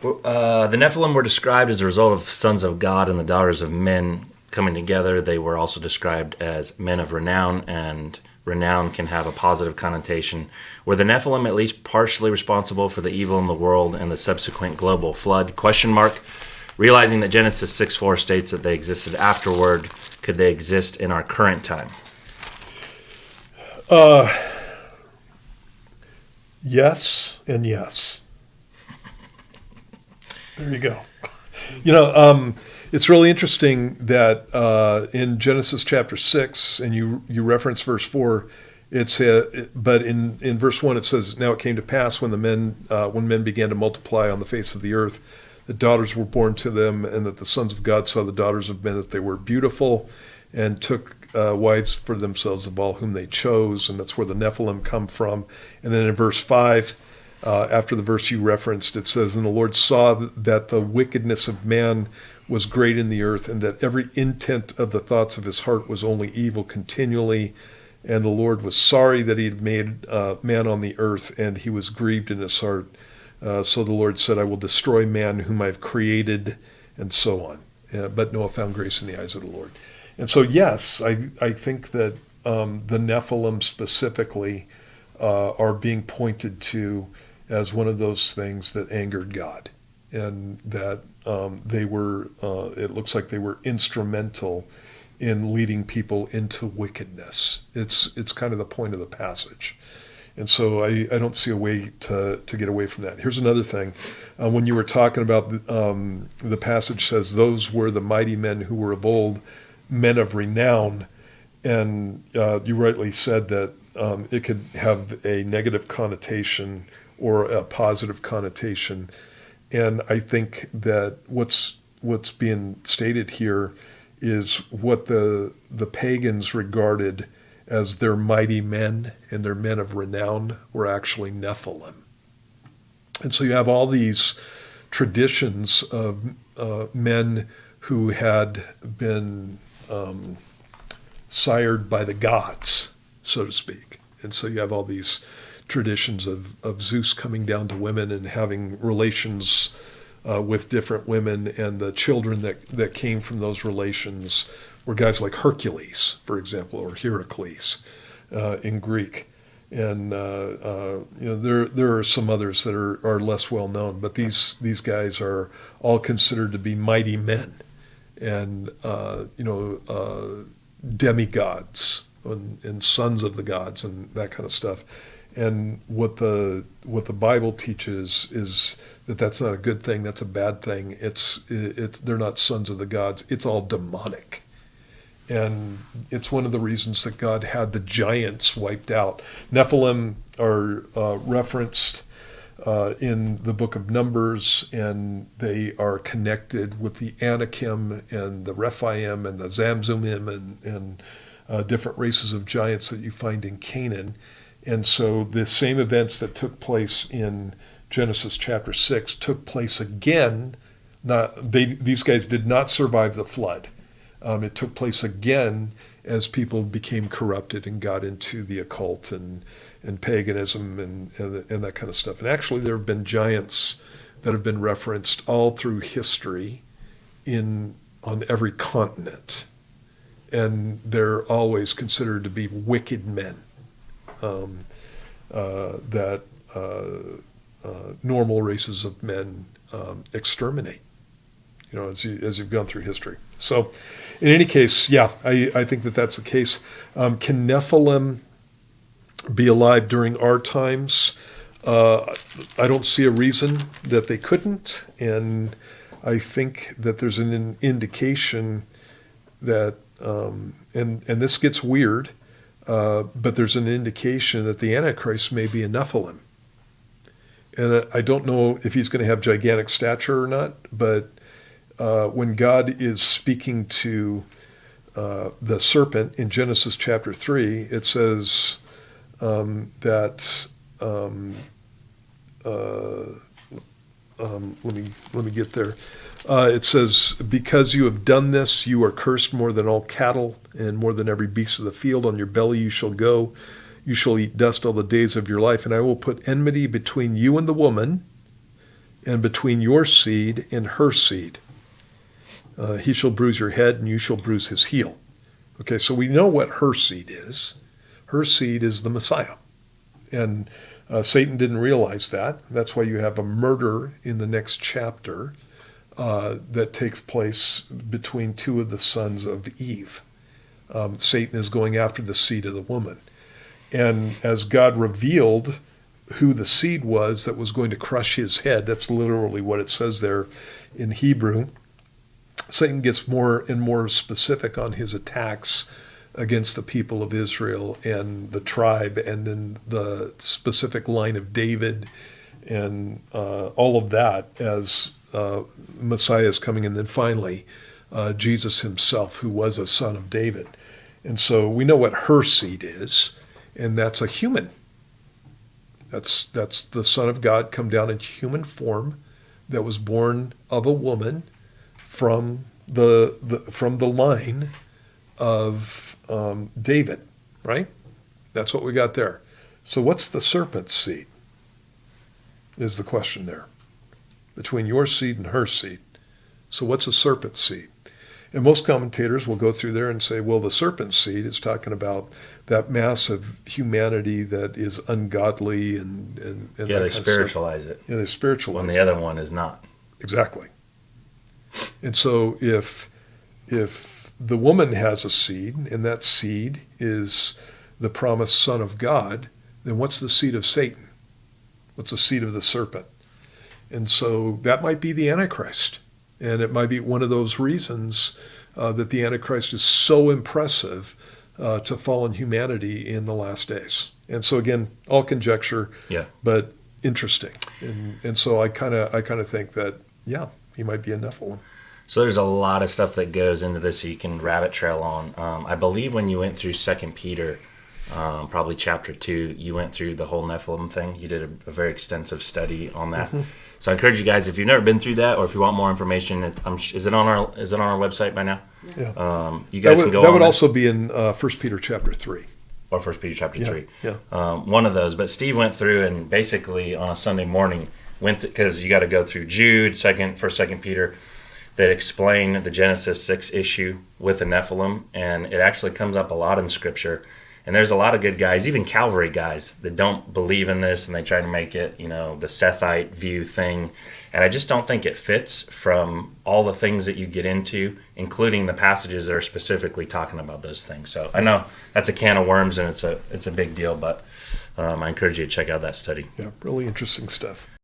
The Nephilim were described as a result of sons of God and the daughters of men coming together. They were also described as men of renown, and renown can have a positive connotation. Were the Nephilim at least partially responsible for the evil in the world and the subsequent global flood? Question mark. Realizing that Genesis 6:4 states that they existed afterward, could they exist in our current time? Yes and yes. There you go. It's really interesting that in Genesis chapter 6, and you reference verse 4, but in verse 1 it says, "Now it came to pass when men began to multiply on the face of the earth, that daughters were born to them, and that the sons of God saw the daughters of men that they were beautiful, and took wives for themselves of all whom they chose," and that's where the Nephilim come from. And then in verse 5, after the verse you referenced, it says, "And the Lord saw that the wickedness of man was great in the earth, and that every intent of the thoughts of his heart was only evil continually. And the Lord was sorry that he had made man on the earth, and he was grieved in his heart. So the Lord said, I will destroy man whom I have created," and so on. But Noah found grace in the eyes of the Lord. And so, yes, I think that the Nephilim specifically are being pointed to as one of those things that angered God, and that they were, it looks like they were instrumental in leading people into wickedness. It's kind of the point of the passage. And so I don't see a way to get away from that. Here's another thing. When you were talking about the passage says, "Those were the mighty men who were of old, men of renown," and you rightly said that it could have a negative connotation or a positive connotation. And I think that what's being stated here is what the pagans regarded as their mighty men and their men of renown were actually Nephilim. And so you have all these traditions of men who had been sired by the gods, so to speak. And so you have all these traditions of Zeus coming down to women and having relations with different women, and the children that came from those relations were guys like Hercules, for example, or Heracles in Greek. And there are some others that are less well known, but these guys are all considered to be mighty men, and demigods and sons of the gods and that kind of stuff. And what the Bible teaches is that that's not a good thing. That's a bad thing. They're not sons of the gods. It's all demonic. And it's one of the reasons that God had the giants wiped out. Nephilim are referenced in the book of Numbers, and they are connected with the Anakim and the Rephaim and the Zamzumim and different races of giants that you find in Canaan. And so the same events that took place in Genesis chapter 6 took place again. These guys did not survive the flood. It took place again as people became corrupted and got into the occult and paganism and that kind of stuff. And actually there have been giants that have been referenced all through history on every continent. And they're always considered to be wicked men that normal races of men exterminate, as you've gone through history. So in any case, yeah, I think that that's the case. Can Nephilim be alive during our times? I don't see a reason that they couldn't, and I think that there's an indication that, and this gets weird, but there's an indication that the Antichrist may be a Nephilim. And I don't know if he's going to have gigantic stature or not, but when God is speaking to the serpent in Genesis chapter 3, it says that, let me get there. It says, "Because you have done this, you are cursed more than all cattle and more than every beast of the field. On your belly you shall go. You shall eat dust all the days of your life. And I will put enmity between you and the woman, and between your seed and her seed. He shall bruise your head, and you shall bruise his heel. Okay, so we know what her seed is. Her seed is the Messiah. And Satan didn't realize that. That's why you have a murder in the next chapter that takes place between two of the sons of Eve. Satan is going after the seed of the woman. And as God revealed who the seed was that was going to crush his head, that's literally what it says there in Hebrew, Satan gets more and more specific on his attacks against the people of Israel and the tribe, and then the specific line of David, and all of that as Messiah is coming, and then finally Jesus himself, who was a son of David. And so we know what her seed is, and that's a human. That's the Son of God come down in human form, that was born of a woman from the line of David, right? That's what we got there. So what's the serpent's seed? Is the question there. Between your seed and her seed. So what's the serpent's seed? And most commentators will go through there and say, well, the serpent's seed is talking about that mass of humanity that is ungodly and yeah, they spiritualize it. Yeah, they spiritualize it. When the other one is not. Exactly. And so if the woman has a seed, and that seed is the promised Son of God, then what's the seed of Satan? What's the seed of the serpent? And so that might be the Antichrist. And it might be one of those reasons that the Antichrist is so impressive to fallen humanity in the last days. And so again, all conjecture, yeah, but interesting. And so I kind of think that, yeah, he might be a Nephilim. So there's a lot of stuff that goes into this so you can rabbit trail on. I believe when you went through 2 Peter, probably chapter 2, you went through the whole Nephilim thing. You did a very extensive study on that. Mm-hmm. So I encourage you guys, if you've never been through that, or if you want more information, is it on our website by now? Yeah. You guys can go on. That would also be in 1 Peter chapter 3. Or 1 Peter chapter 3. Yeah. One of those. But Steve went through and basically on a Sunday morning because you got to go through Jude, 1 Peter, that explain the Genesis 6 issue with the Nephilim, and it actually comes up a lot in Scripture. And there's a lot of good guys, even Calvary guys, that don't believe in this, and they try to make it, the Sethite view thing. And I just don't think it fits from all the things that you get into, including the passages that are specifically talking about those things. So I know that's a can of worms, and it's a big deal, but I encourage you to check out that study. Yeah, really interesting stuff.